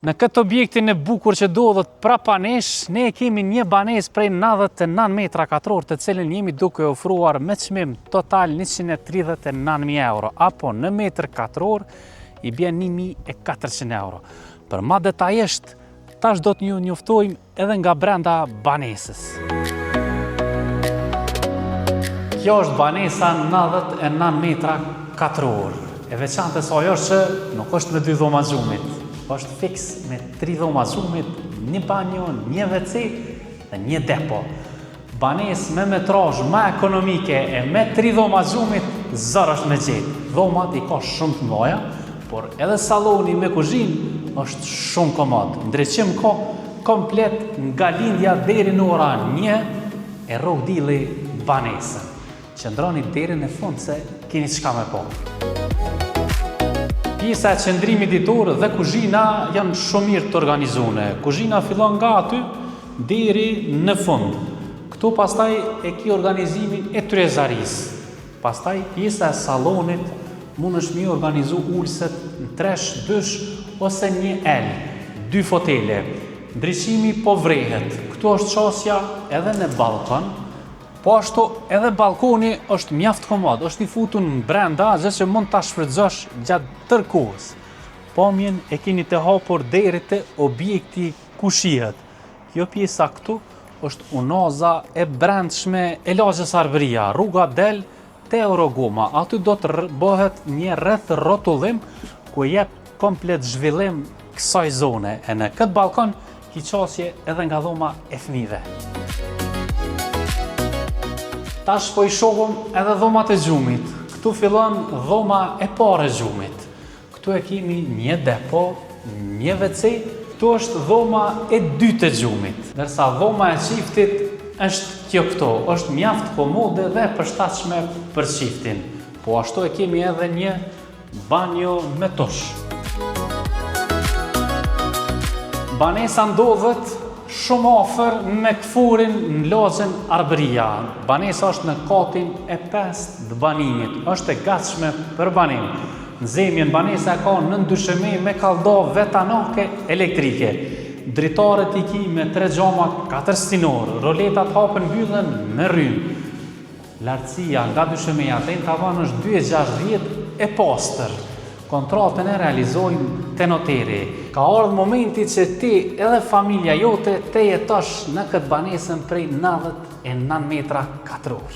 Në këtë objektin e bukur që ndodhet prapa nesh, ne kemi një banesë prej 99 metra katror, të cilën jemi duke ofruar me çmim total 139.000 euro, apo në metër katror i bjen 1.400 euro. Për ma detajisht, tash do të njoftojmë edhe nga brenda banesës. Kjo është banesa 99 metra katror. E veçantë e saj është që nuk është me 2 dhoma xhumit. Është fiks me 3 dhoma xhumit, një banjo, një WC dhe një depo. Banesë me metrazh më ekonomike e me 3 dhoma xhumit, zër është me gjetë. Dhomat i ka shumë të mëdha, por edhe salloni me kuzhinë është shumë komod. Ndriçim ka komplet nga lindja deri në ora 1 e rrugdilli banesën. Qëndroni deri në fund se keni çka me po. Pjesa e qëndrimit ditor dhe kuzhina janë shumë mirë të organizuar. Kuzhina fillon nga aty deri në fund. Këtu pastaj e ki organizimin e tryezarisë. Pastaj pjesa e sallonit mund është mi organizu ulset në 3, 2 ose një L, 2 fotele. Ndriçimi po vrehet. Këtu është qasja edhe në balkon. Po ashtu edhe balkoni është mjaft komod, është i futur në brenda, që mund ta shfrytëzosh gjatë tërë kohës. Pamjen e keni të hapur deri te objekti ku shihet. Kjo pjesa këtu është unaza e brendshme e lagjes Arbëria, rruga del te Eurogoma. Aty do të bëhet një rreth rrotullim ku jep komplet zhvillim kësaj zone. E në këtë balkon ki qasje edhe nga dhoma e fëmijëve. Tash po i shohim edhe dhomat e xhumit. Këtu fillon dhoma e parë e xhumit. Këtu e kemi një depo, një WC, këtu është dhoma e dytë e xhumit. Ndërsa dhoma e çiftit është kjo këtu, është mjaft komode dhe përshtatshme për çiftin. Po ashtu e kemi edhe një banjo me tush. Banesa ndodhet shumë afër me këfurin në lagjen Arbëria. Banesa është në katin e 5 të banimit, është e gatshme për banim. Në zemjen banesa ka nën dysheme me kalldo vetanake elektrike. Dritaret i ki me 3 xhama 4 stinor, roletat hapen mbyllen me rrymë. Lartësia nga dyshemeja te në tavan është 2.60 e pastër. Kontratën e realizojnë te noteri. Ka ardhur momenti që ti edhe familja jote te jetosh në këtë banesën prej 99 metra katror.